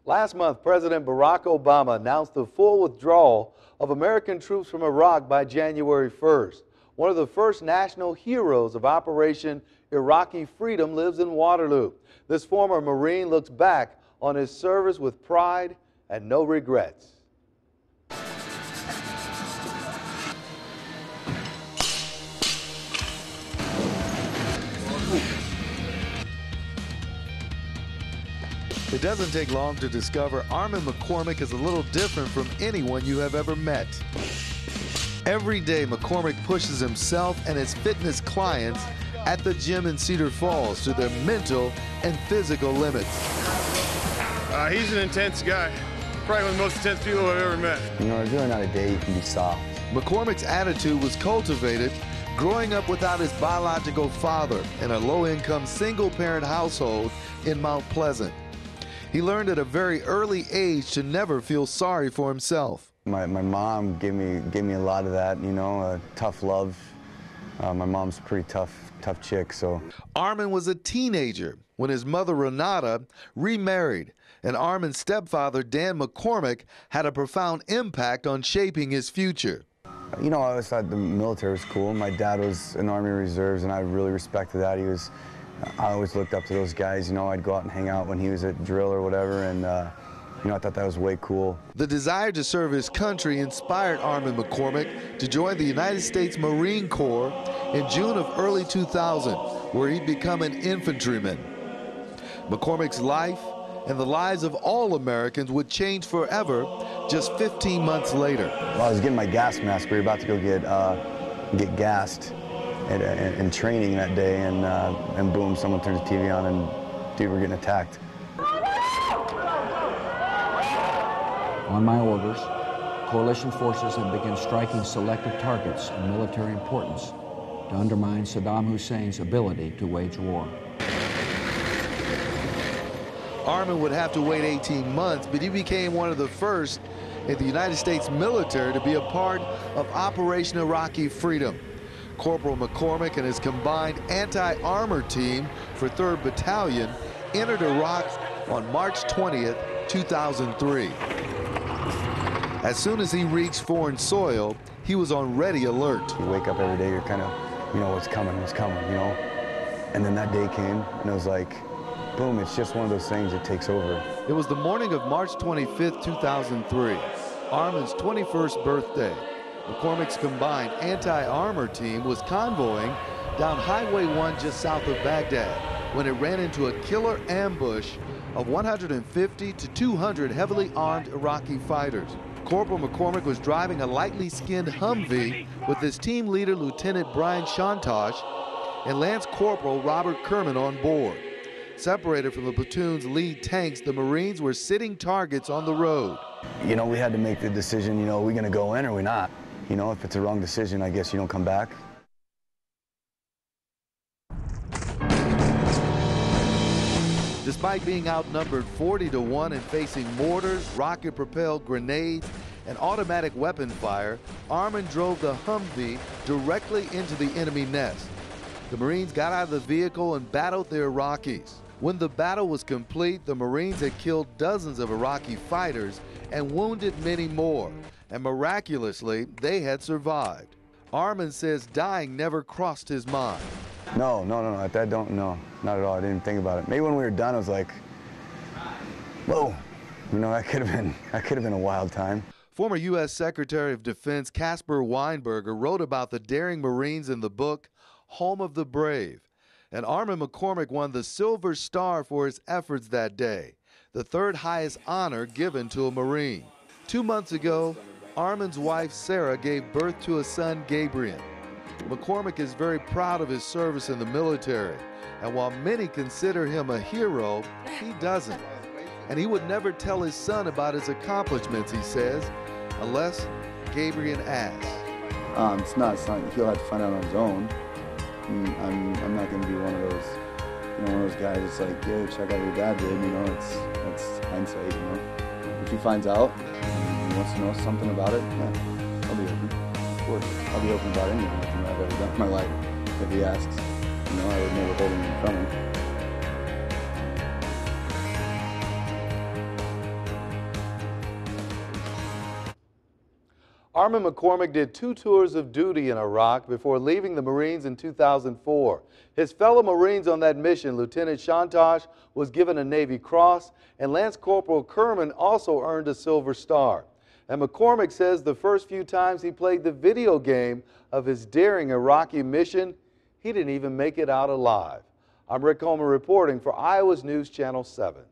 Last month, President Barack Obama announced the full withdrawal of American troops from Iraq by January 1st. One of the first national heroes of Operation Iraqi Freedom lives in Waterloo. This former Marine looks back on his service with pride and no regrets. It doesn't take long to discover Armand McCormick is a little different from anyone you have ever met. Every day, McCormick pushes himself and his fitness clients at the gym in Cedar Falls to their mental and physical limits. He's an intense guy. Probably one of the most intense people I've ever met. You know, there's really not a day you can be soft. McCormick's attitude was cultivated growing up without his biological father in a low-income single-parent household in Mount Pleasant. He learned at a very early age to never feel sorry for himself. My mom gave me a lot of that, you know, tough love. My mom's a pretty tough chick, so. Armand was a teenager when his mother, Renata, remarried, and Armand's stepfather, Dan McCormick, had a profound impact on shaping his future. You know, I always thought the military was cool. My dad was in Army Reserves, and I really respected that. I always looked up to those guys. You know, I'd go out and hang out when he was at drill or whatever, and you know, I thought that was way cool. The desire to serve his country inspired Armand McCormick to join the United States Marine Corps in June of early 2000, where he'd become an infantryman. McCormick's life and the lives of all Americans would change forever just 15 months later. Well, I was getting my gas mask. We were about to go get gassed in training that day, and boom, someone turns the TV on, and dude, we're getting attacked. On my orders, coalition forces have begun striking selected targets of military importance to undermine Saddam Hussein's ability to wage war. Armand would have to wait 18 months, but he became one of the first in the United States military to be a part of Operation Iraqi Freedom. Corporal McCormick and his combined anti-armor team for 3rd Battalion entered Iraq on March 20th, 2003. As soon as he reached foreign soil, he was on ready alert. You wake up every day, you're kind of, you know, what's coming, you know? And then that day came, and it was like, boom, it's just one of those things that takes over. It was the morning of March 25th, 2003, Armand's 21st birthday. McCormick's combined anti-armor team was convoying down Highway 1 just south of Baghdad when it ran into a killer ambush of 150 to 200 heavily armed Iraqi fighters. Corporal McCormick was driving a lightly skinned Humvee with his team leader, Lieutenant Brian Shantosh, and Lance Corporal Robert Kerman on board. Separated from the platoon's lead tanks, the Marines were sitting targets on the road. You know, we had to make the decision, you know, are we going to go in or are we not? You know, if it's a wrong decision, I guess you don't come back. Despite being outnumbered 40-1 and facing mortars, rocket-propelled grenades, and automatic weapon fire, Armand drove the Humvee directly into the enemy nest. The Marines got out of the vehicle and battled the Iraqis. When the battle was complete, the Marines had killed dozens of Iraqi fighters and wounded many more, and miraculously, they had survived. Armand says dying never crossed his mind. No, not at all. I didn't think about it. Maybe when we were done, I was like, whoa, you know, that could have been a wild time. Former U.S. Secretary of Defense Caspar Weinberger wrote about the daring Marines in the book Home of the Brave. And Armand McCormick won the Silver Star for his efforts that day, the 3rd highest honor given to a Marine. 2 months ago, Armand's wife Sarah gave birth to a son, Gabriel. McCormick is very proud of his service in the military, and while many consider him a hero, he doesn't. And he would never tell his son about his accomplishments, he says, unless Gabriel asks. It's not, he'll have to find out on his own. I'm not going to be one of those, you know, one of those guys that's like, yeah, check out what your dad did, you know, it's hindsight, you know. If he finds out, he wants to know something about it, yeah, I'll be open. Of course, I'll be open about anything I've ever done in my life. If he asks, you know, I would never hold anything from him. Armand McCormick did 2 tours of duty in Iraq before leaving the Marines in 2004. His fellow Marines on that mission, Lieutenant Shantosh, was given a Navy Cross, and Lance Corporal Kerman also earned a Silver Star. And McCormick says the first few times he played the video game of his daring Iraqi mission, he didn't even make it out alive. I'm Rick Coleman reporting for Iowa's News Channel 7.